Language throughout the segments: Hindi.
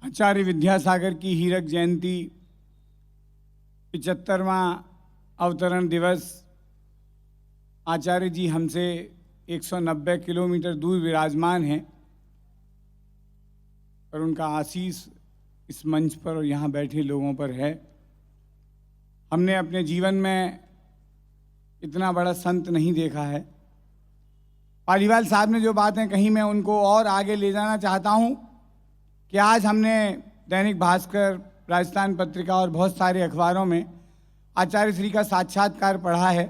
आचार्य विद्यासागर की हीरक जयंती 75वां अवतरण दिवस। आचार्य जी हमसे 190 किलोमीटर दूर विराजमान हैं और उनका आशीष इस मंच पर और यहाँ बैठे लोगों पर है। हमने अपने जीवन में इतना बड़ा संत नहीं देखा है। पालीवाल साहब ने जो बातें कही, मैं उनको और आगे ले जाना चाहता हूँ कि आज हमने दैनिक भास्कर, राजस्थान पत्रिका और बहुत सारे अखबारों में आचार्य श्री का साक्षात्कार पढ़ा है।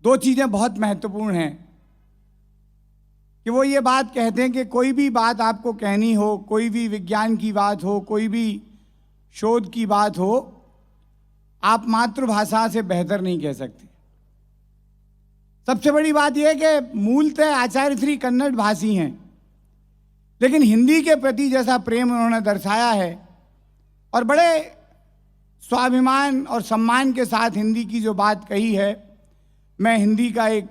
दो चीज़ें बहुत महत्वपूर्ण हैं कि वो ये बात कहते हैं कि कोई भी बात आपको कहनी हो, कोई भी विज्ञान की बात हो, कोई भी शोध की बात हो, आप मातृभाषा से बेहतर नहीं कह सकते। सबसे बड़ी बात यह है कि मूलतः आचार्य श्री कन्नड़ भाषी हैं, लेकिन हिंदी के प्रति जैसा प्रेम उन्होंने दर्शाया है और बड़े स्वाभिमान और सम्मान के साथ हिंदी की जो बात कही है। मैं हिंदी का एक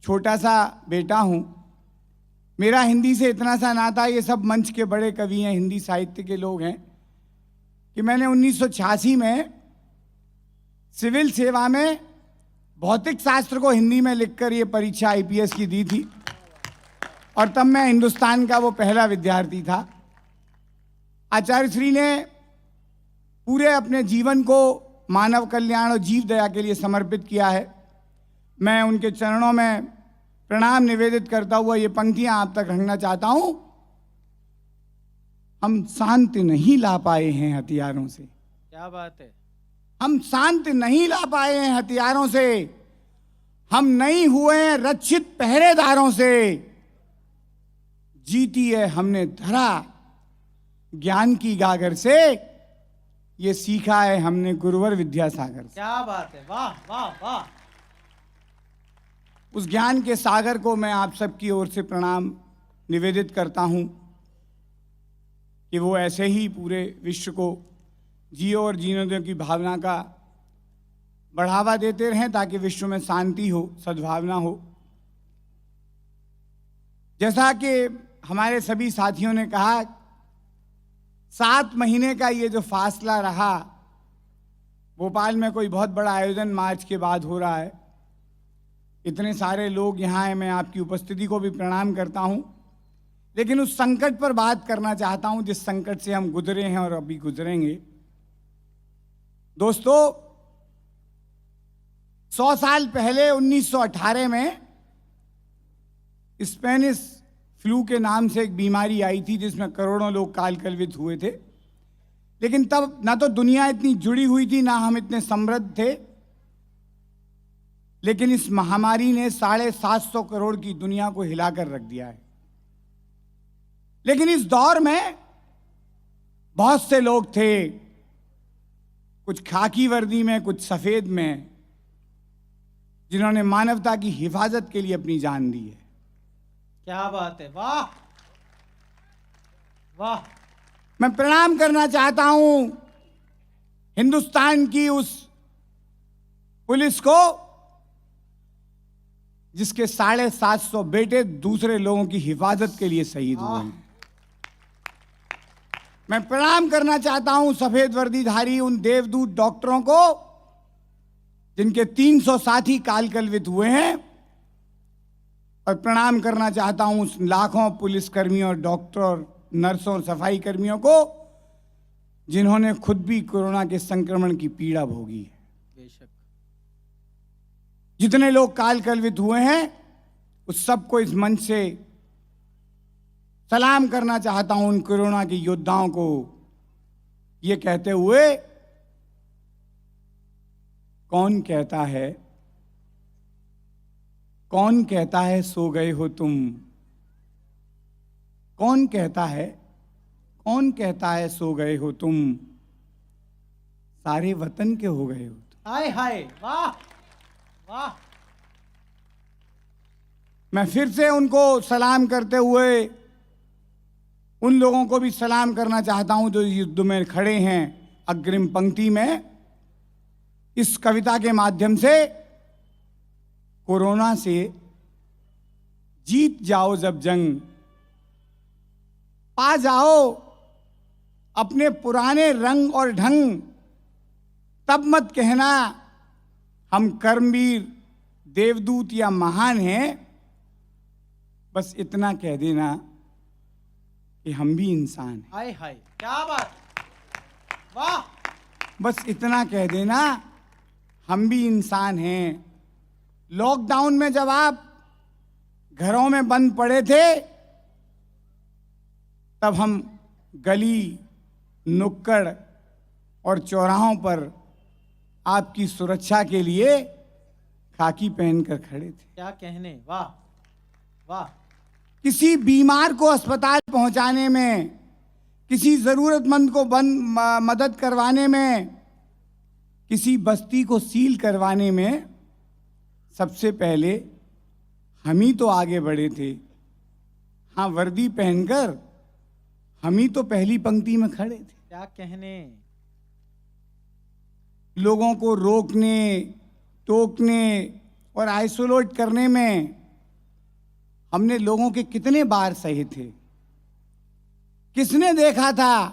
छोटा सा बेटा हूँ, मेरा हिंदी से इतना सा नाता, ये सब मंच के बड़े कवि हैं, हिंदी साहित्य के लोग हैं, कि मैंने 1986 में सिविल सेवा में भौतिक शास्त्र को हिंदी में लिखकर ये परीक्षा आईपीएस की दी थी और तब मैं हिंदुस्तान का वो पहला विद्यार्थी था। आचार्य श्री ने पूरे अपने जीवन को मानव कल्याण और जीव दया के लिए समर्पित किया है। मैं उनके चरणों में प्रणाम निवेदित करता हुआ ये पंक्तियां आप तक रखना चाहता हूं। हम शांति नहीं ला पाए हैं हथियारों से। क्या बात है। हम शांति नहीं ला पाए हैं हथियारों से, हम नहीं हुए हैं रक्षित पहरेदारों से। जीती है हमने धरा ज्ञान की गागर से, ये सीखा है हमने गुरुवर विद्यासागर से। क्या बात है, वाह वाह वाह। उस ज्ञान के सागर को मैं आप सबकी ओर से प्रणाम निवेदित करता हूं कि वो ऐसे ही पूरे विश्व को जियो और जीने दो की भावना का बढ़ावा देते रहें ताकि विश्व में शांति हो, सद्भावना हो। जैसा कि हमारे सभी साथियों ने कहा, 7 महीने का ये जो फासला रहा, भोपाल में कोई बहुत बड़ा आयोजन मार्च के बाद हो रहा है, इतने सारे लोग यहाँ हैं, मैं आपकी उपस्थिति को भी प्रणाम करता हूँ, लेकिन उस संकट पर बात करना चाहता हूँ जिस संकट से हम गुजरे हैं और अभी गुजरेंगे। दोस्तों, 100 साल पहले 1918 में स्पेनिश फ्लू के नाम से एक बीमारी आई थी जिसमें करोड़ों लोग काल कलवित हुए थे। लेकिन तब ना तो दुनिया इतनी जुड़ी हुई थी, ना हम इतने समृद्ध थे, लेकिन इस महामारी ने 750 करोड़ की दुनिया को हिलाकर रख दिया है। लेकिन इस दौर में बहुत से लोग थे, कुछ खाकी वर्दी में, कुछ सफेद में, जिन्होंने मानवता की हिफाजत के लिए अपनी जान दी है। क्या बात है, वाह वाह। मैं प्रणाम करना चाहता हूं हिंदुस्तान की उस पुलिस को जिसके 750 बेटे दूसरे लोगों की हिफाजत के लिए शहीद हुए हैं। मैं प्रणाम करना चाहता हूं सफेद वर्दीधारी उन देवदूत डॉक्टरों को जिनके 300 साथी काल कलवित हुए हैं, और प्रणाम करना चाहता हूं उस लाखों पुलिसकर्मियों, डॉक्टर, नर्सों और सफाई कर्मियों को जिन्होंने खुद भी कोरोना के संक्रमण की पीड़ा भोगी है। बेशक। जितने लोग काल कलवित हुए हैं उस सबको इस मंच से सलाम करना चाहता हूं, उन कोरोना के योद्धाओं को, ये कहते हुए, कौन कहता है सो गए हो तुम? कौन कहता है सो गए हो तुम? सारे वतन के हो गए हो तुम। हाय हाय, वाह वाह। मैं फिर से उनको सलाम करते हुए उन लोगों को भी सलाम करना चाहता हूं जो युद्ध में खड़े हैं अग्रिम पंक्ति में। इस कविता के माध्यम से कोरोना से जीत जाओ जब जंग, पा जाओ अपने पुराने रंग और ढंग, तब मत कहना हम कर्मवीर, देवदूत या महान हैं। बस इतना कह देना कि हम भी इंसान हैं। हाय हाय, क्या बात, वाह। बस इतना कह देना हम भी इंसान हैं। लॉकडाउन में जब आप घरों में बंद पड़े थे, तब हम गली, नुक्कड़ और चौराहों पर आपकी सुरक्षा के लिए खाकी पहनकर खड़े थे। क्या कहने, वाह वाह। किसी बीमार को अस्पताल पहुंचाने में, किसी जरूरतमंद को मदद करवाने में, किसी बस्ती को सील करवाने में सबसे पहले हम ही तो आगे बढ़े थे। हाँ, वर्दी पहनकर हम ही तो पहली पंक्ति में खड़े थे। क्या कहने, लोगों को रोकने, टोकने और आइसोलेट करने में हमने लोगों के कितने बार सहे थे। किसने देखा था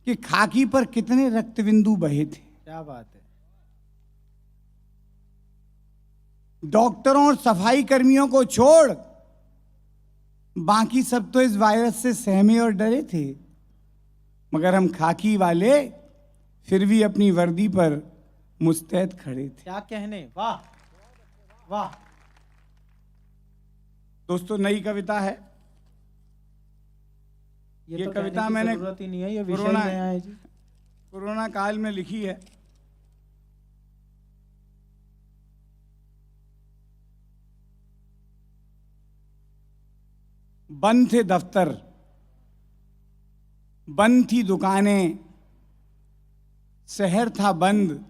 कि खाकी पर कितने रक्तबिंदु बहे थे। क्या बात है। डॉक्टरों और सफाई कर्मियों को छोड़ बाकी सब तो इस वायरस से सहमे और डरे थे, मगर हम खाकी वाले फिर भी अपनी वर्दी पर मुस्तैद खड़े थे। क्या कहने, वाह वाह। दोस्तों, नई कविता है। ये तो कविता कहने की मैंने जरूरत ही नहीं है, ये विषय ही नया है जी। कोरोना काल में लिखी है। बंद थे दफ्तर, बंद थी दुकानें, शहर था बंद,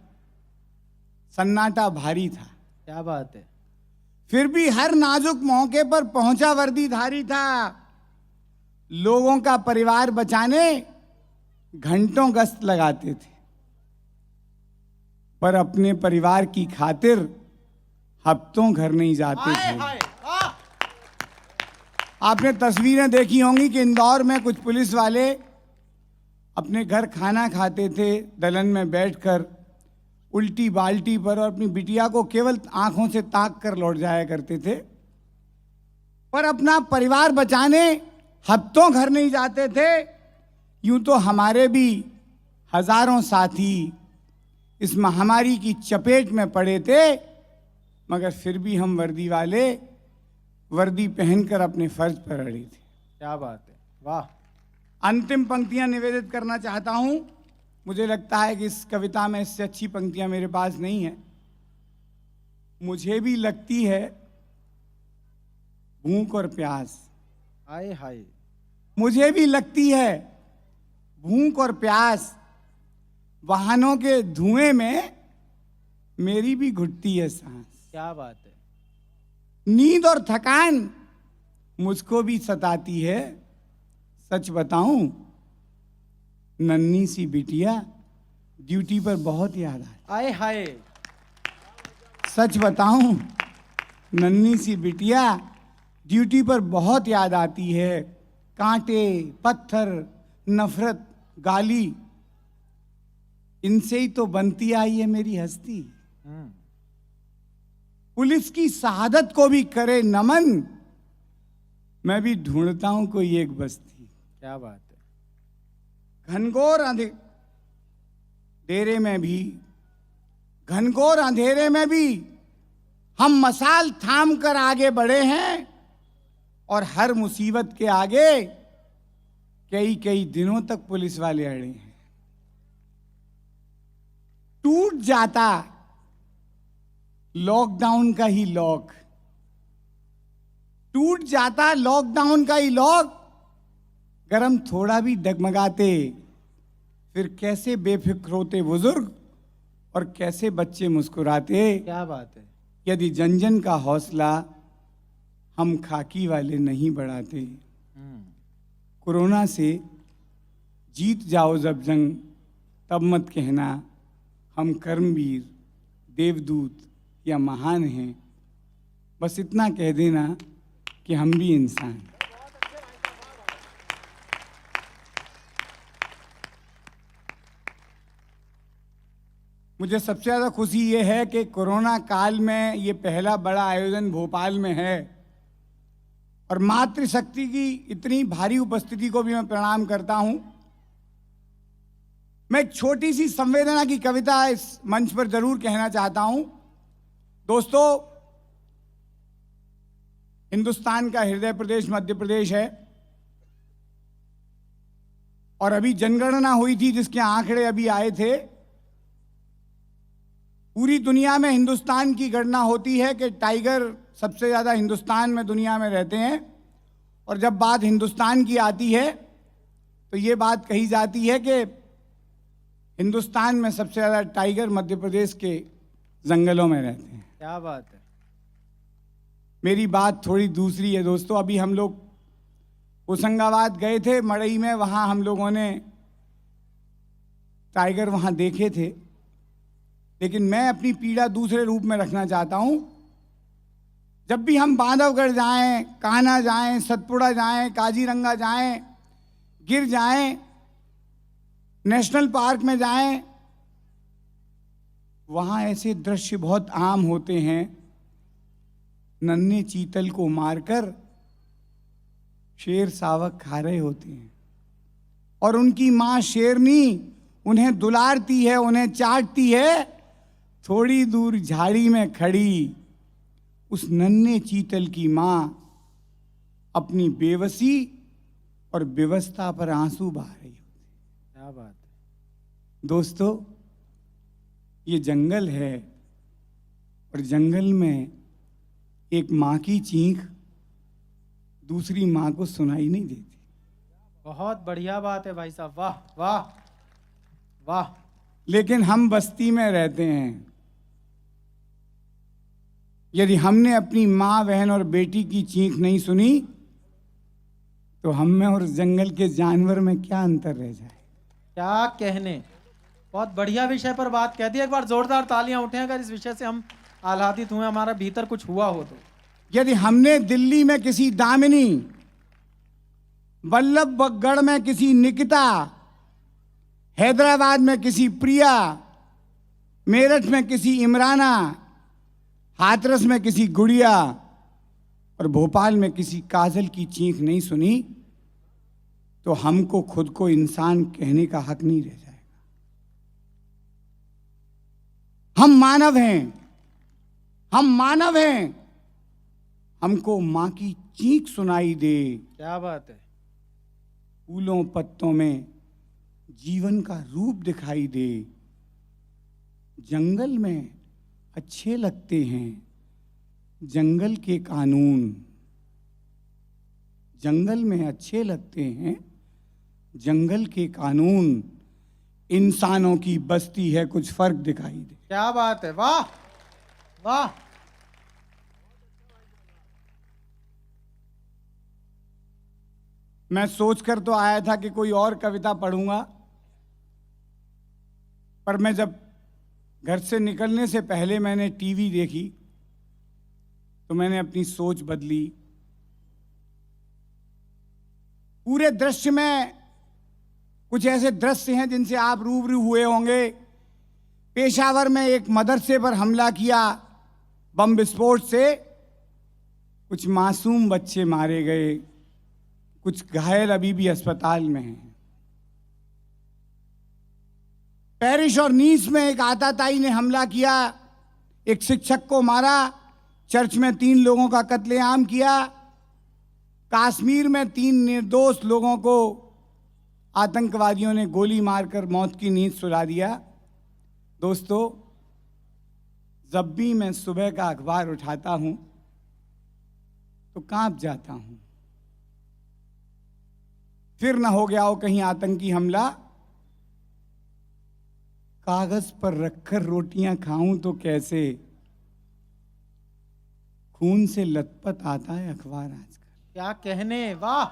सन्नाटा भारी था। क्या बात है। फिर भी हर नाजुक मौके पर पहुंचा वर्दीधारी था। लोगों का परिवार बचाने घंटों गश्त लगाते थे, पर अपने परिवार की खातिर हफ्तों घर नहीं जाते हाय थे। हाय, वाह। आपने तस्वीरें देखी होंगी कि इंदौर में कुछ पुलिस वाले अपने घर खाना खाते थे, दलन में बैठकर उल्टी बाल्टी पर, और अपनी बिटिया को केवल आंखों से ताक कर लौट जाया करते थे, पर अपना परिवार बचाने हफ्तों घर नहीं जाते थे। यूं तो हमारे भी हजारों साथी इस महामारी की चपेट में पड़े थे, मगर फिर भी हम वर्दी वाले वर्दी पहनकर अपने फर्ज पर अड़े थे। क्या बात है, वाह। अंतिम पंक्तियां निवेदित करना चाहता हूं। मुझे लगता है कि इस कविता में इससे अच्छी पंक्तियां मेरे पास नहीं है। मुझे भी लगती है भूख और प्यास, हाय हाय। मुझे भी लगती है भूख और प्यास, वाहनों के धुएं में मेरी भी घुटती है सांस। क्या बात है। नींद और थकान मुझको भी सताती है। सच बताऊं, नन्ही सी बिटिया ड्यूटी पर बहुत याद आती। हाय हाय। सच बताऊं, नन्ही सी बिटिया ड्यूटी पर बहुत याद आती है। कांटे, पत्थर, नफरत, गाली, इनसे ही तो बनती आई है मेरी हस्ती। पुलिस की शहादत को भी करे नमन, मैं भी ढूंढता हूं कोई एक बस्ती। क्या बात है। घनघोर अंधेरे में भी, घनघोर अंधेरे में भी हम मसाल थाम कर आगे बढ़े हैं, और हर मुसीबत के आगे कई कई दिनों तक पुलिस वाले अड़े हैं। टूट जाता लॉकडाउन का ही लॉक, टूट जाता लॉकडाउन का ही लॉक, अगर हम थोड़ा भी डगमगाते, फिर कैसे बेफिक्र होते बुजुर्ग और कैसे बच्चे मुस्कुराते। क्या बात है। यदि जन जन का हौसला हम खाकी वाले नहीं बढ़ाते। कोरोना से जीत जाओ जब जंग, तब मत कहना हम कर्मवीर, देवदूत या महान हैं। बस इतना कह देना कि, कि हम भी इंसान हैं। मुझे सबसे ज़्यादा खुशी ये है कि कोरोना काल में ये पहला बड़ा आयोजन भोपाल में है और मातृशक्ति की इतनी भारी उपस्थिति को भी मैं प्रणाम करता हूं। मैं एक छोटी सी संवेदना की कविता इस मंच पर जरूर कहना चाहता हूं। दोस्तों, हिंदुस्तान का हृदय प्रदेश मध्य प्रदेश है और अभी जनगणना हुई थी जिसके आंकड़े अभी आए थे। पूरी दुनिया में हिंदुस्तान की गणना होती है कि टाइगर सबसे ज़्यादा हिंदुस्तान में दुनिया में रहते हैं और जब बात हिंदुस्तान की आती है तो ये बात कही जाती है कि हिंदुस्तान में सबसे ज़्यादा टाइगर मध्य प्रदेश के जंगलों में रहते हैं। क्या बात है। मेरी बात थोड़ी दूसरी है दोस्तों। अभी हम लोग होशंगाबाद गए थे, मड़ई में, वहाँ हम लोगों ने टाइगर वहाँ देखे थे, लेकिन मैं अपनी पीड़ा दूसरे रूप में रखना चाहता हूँ। जब भी हम बांधवगढ़ जाएं, कान्हा जाएं, सतपुड़ा जाएं, काजीरंगा जाएं, गिर जाएं, नेशनल पार्क में जाएं, वहाँ ऐसे दृश्य बहुत आम होते हैं। नन्हे चीतल को मारकर शेर सावक खा रहे होते हैं और उनकी माँ शेरनी उन्हें दुलारती है, उन्हें चाटती है। थोड़ी दूर झाड़ी में खड़ी उस नन्हे चीतल की माँ अपनी बेबसी और विवशता पर आंसू बहा रही होती है। क्या बात है। दोस्तों, ये जंगल है और जंगल में एक माँ की चीख दूसरी माँ को सुनाई नहीं देती। बहुत बढ़िया बात है भाई साहब, वाह वाह वाह। लेकिन हम बस्ती में रहते हैं। यदि हमने अपनी माँ, बहन और बेटी की चीख नहीं सुनी तो हम में और जंगल के जानवर में क्या अंतर रह जाए। क्या कहने। बहुत बढ़िया विषय पर बात कह दी। एक बार जोरदार तालियां उठें अगर इस विषय से हम आह्लादित हुए, हमारा भीतर कुछ हुआ हो तो। यदि हमने दिल्ली में किसी दामिनी, बल्लभगढ़ में किसी निकिता, हैदराबाद में किसी प्रिया, मेरठ में किसी इमराना, हाथरस में किसी गुड़िया और भोपाल में किसी काजल की चीख नहीं सुनी तो हमको खुद को इंसान कहने का हक नहीं रह जाएगा। हम मानव हैं, हम मानव हैं। हमको मां की चीख सुनाई दे। क्या बात है। फूलों पत्तों में जीवन का रूप दिखाई दे। जंगल में अच्छे लगते हैं जंगल के कानून, जंगल में अच्छे लगते हैं जंगल के कानून। इंसानों की बस्ती है कुछ फर्क दिखाई दे। क्या बात है, वाह वाह। मैं सोचकर तो आया था कि कोई और कविता पढ़ूंगा, पर मैं जब घर से निकलने से पहले मैंने टीवी देखी तो मैंने अपनी सोच बदली। पूरे दृश्य में कुछ ऐसे दृश्य हैं जिनसे आप रूबरू हुए होंगे। पेशावर में एक मदरसे पर हमला किया बम विस्फोट से, कुछ मासूम बच्चे मारे गए, कुछ घायल अभी भी अस्पताल में हैं। पेरिस और नीस में एक आताताई ने हमला किया, एक शिक्षक को मारा, चर्च में 3 लोगों का कत्लेआम किया, कश्मीर में 3 निर्दोष लोगों को आतंकवादियों ने गोली मारकर मौत की नींद सुला दिया। दोस्तों, जब भी मैं सुबह का अखबार उठाता हूं तो कांप जाता हूं। फिर न हो गया हो कहीं आतंकी हमला। कागज पर रखकर रोटियां खाऊं तो कैसे, खून से लथपथ आता है अखबार आजकल। क्या कहने, वाह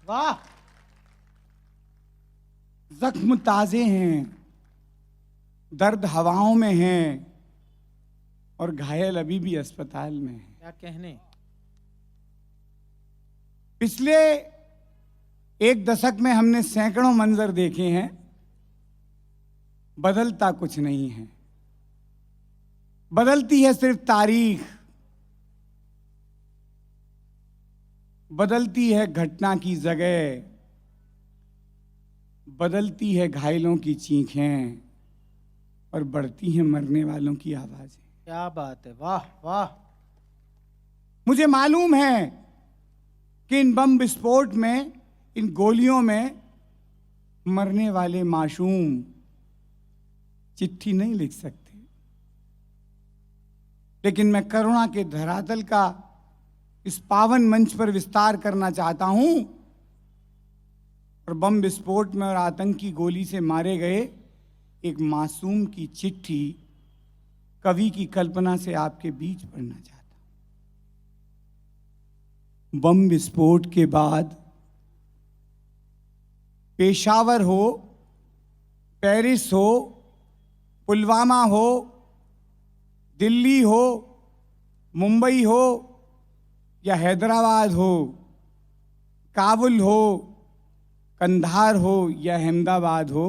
वाह। जख्म ताजे हैं, दर्द हवाओं में है और घायल अभी भी अस्पताल में है। क्या कहने। पिछले 1 दशक में हमने सैकड़ों मंजर देखे हैं, बदलता कुछ नहीं है। बदलती है सिर्फ तारीख, बदलती है घटना की जगह, बदलती है घायलों की चीखें और बढ़ती हैं मरने वालों की आवाजें। क्या बात है, वाह वाह। मुझे मालूम है कि इन बम विस्फोट में, इन गोलियों में मरने वाले मासूम चिट्ठी नहीं लिख सकते, लेकिन मैं करुणा के धरातल का इस पावन मंच पर विस्तार करना चाहता हूं और बम विस्फोट में और आतंकी गोली से मारे गए एक मासूम की चिट्ठी कवि की कल्पना से आपके बीच पढ़ना चाहता हूं। बम विस्फोट के बाद पेशावर हो, पेरिस हो, पुलवामा हो, दिल्ली हो, मुंबई हो या हैदराबाद हो, काबुल हो, कंधार हो या अहमदाबाद हो,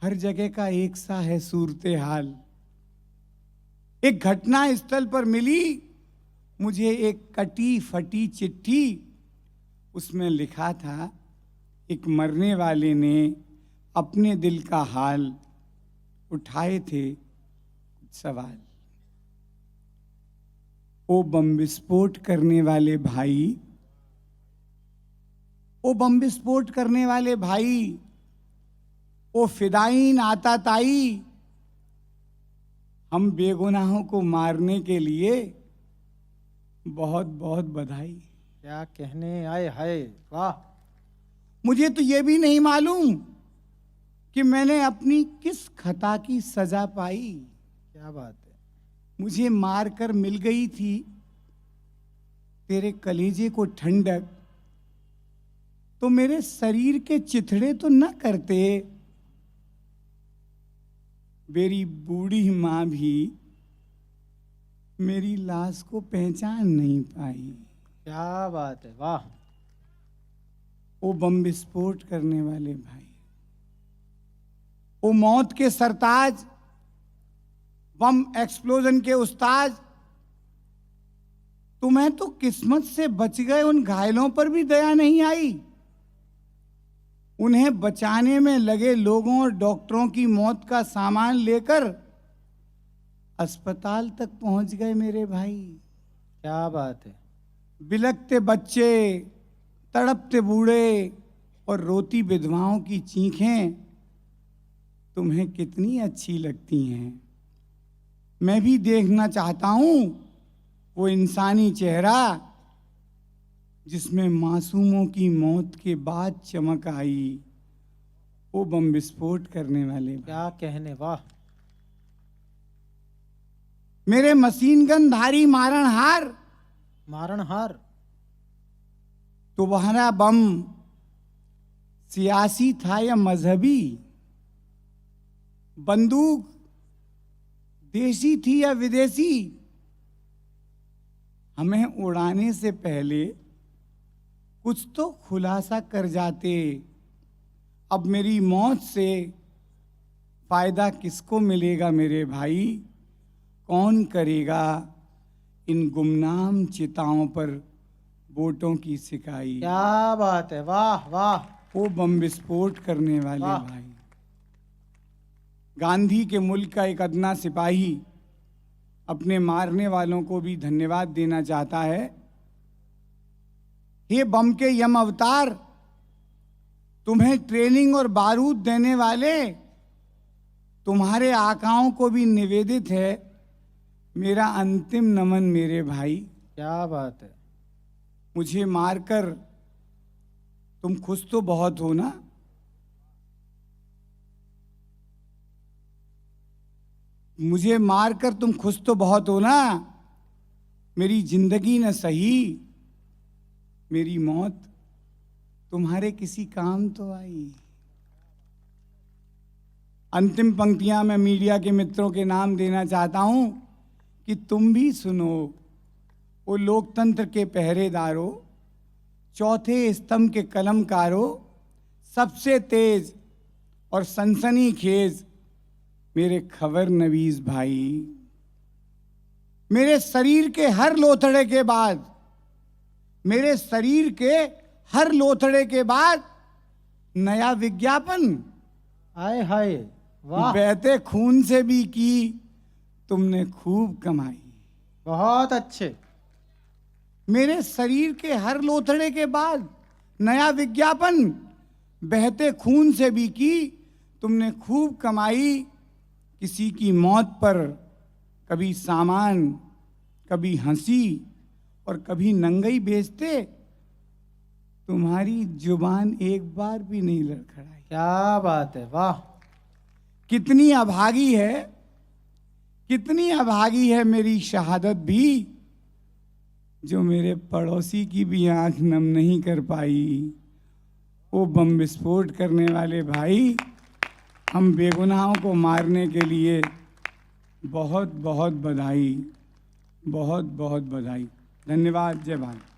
हर जगह का एक सा है सूरत हाल। एक घटना स्थल पर मिली मुझे एक कटी फटी चिट्ठी, उसमें लिखा था एक मरने वाले ने अपने दिल का हाल उठाए थे कुछ सवाल। ओ बम विस्फोट करने वाले भाई, ओ बम विस्फोट करने वाले भाई, ओ फिदाइन आता ताई, हम बेगुनाहों को मारने के लिए बहुत बहुत बधाई। क्या कहने, आए हाय, वाह। मुझे तो ये भी नहीं मालूम कि मैंने अपनी किस खता की सजा पाई। क्या बात है। मुझे मारकर मिल गई थी तेरे कलेजे को ठंडक, तो मेरे शरीर के चिथड़े तो न करते। मेरी बूढ़ी मां भी मेरी लाश को पहचान नहीं पाई। क्या बात है, वाह। ओ बम विस्फोट करने वाले भाई, ओ मौत के सरताज, बम एक्सप्लोजन के उस्ताद, तुम्हें तो किस्मत से बच गए, उन घायलों पर भी दया नहीं आई। उन्हें बचाने में लगे लोगों और डॉक्टरों की मौत का सामान लेकर अस्पताल तक पहुंच गए मेरे भाई। क्या बात है। बिलखते बच्चे, तड़पते बूढ़े और रोती विधवाओं की चीखें तुम्हें कितनी अच्छी लगती हैं। मैं भी देखना चाहता हूं वो इंसानी चेहरा जिसमें मासूमों की मौत के बाद चमक आई। वो बम विस्फोट करने वाले, क्या कहने, वाह। मेरे मशीन गन धारी मारणहार, मारणहार। तुम्हारा बम सियासी था या मजहबी, बंदूक देसी थी या विदेशी, हमें उड़ाने से पहले कुछ तो खुलासा कर जाते। अब मेरी मौत से फायदा किसको मिलेगा मेरे भाई? कौन करेगा इन गुमनाम चिताओं पर वोटों की सिकाई? क्या बात है, वाह वाह। वो बम विस्फोट करने वाले वाह। भाई, गांधी के मुल्क का एक अदना सिपाही अपने मारने वालों को भी धन्यवाद देना चाहता है। हे बम के यम अवतार, तुम्हें ट्रेनिंग और बारूद देने वाले तुम्हारे आकाओं को भी निवेदित है मेरा अंतिम नमन मेरे भाई। क्या बात है। मुझे मारकर तुम खुश तो बहुत हो ना? मुझे मारकर तुम खुश तो बहुत हो ना? मेरी जिंदगी न सही, मेरी मौत तुम्हारे किसी काम तो आई। अंतिम पंक्तियां मैं मीडिया के मित्रों के नाम देना चाहता हूं कि तुम भी सुनो। वो लोकतंत्र के पहरेदारों, चौथे स्तंभ के कलमकारों, सबसे तेज और सनसनीखेज मेरे खबर नवीस भाई, मेरे शरीर के हर लोथड़े के बाद, मेरे शरीर के हर लोथड़े के बाद नया विज्ञापन। आए हाय, वाह, बहते खून से भी की तुमने खूब कमाई। बहुत अच्छे। मेरे शरीर के हर लोथड़े के बाद नया विज्ञापन, बहते खून से भी की तुमने खूब कमाई। किसी की मौत पर कभी सामान, कभी हंसी और कभी नंगई बेचते, तुम्हारी जुबान एक बार भी नहीं लड़खड़ाई। क्या बात है, वाह। कितनी अभागी है, कितनी अभागी है मेरी शहादत भी, जो मेरे पड़ोसी की भी आंख नम नहीं कर पाई। वो बम विस्फोट करने वाले भाई, हम बेगुनाहों को मारने के लिए बहुत बहुत बधाई, बहुत बहुत बधाई। धन्यवाद। जय भारत।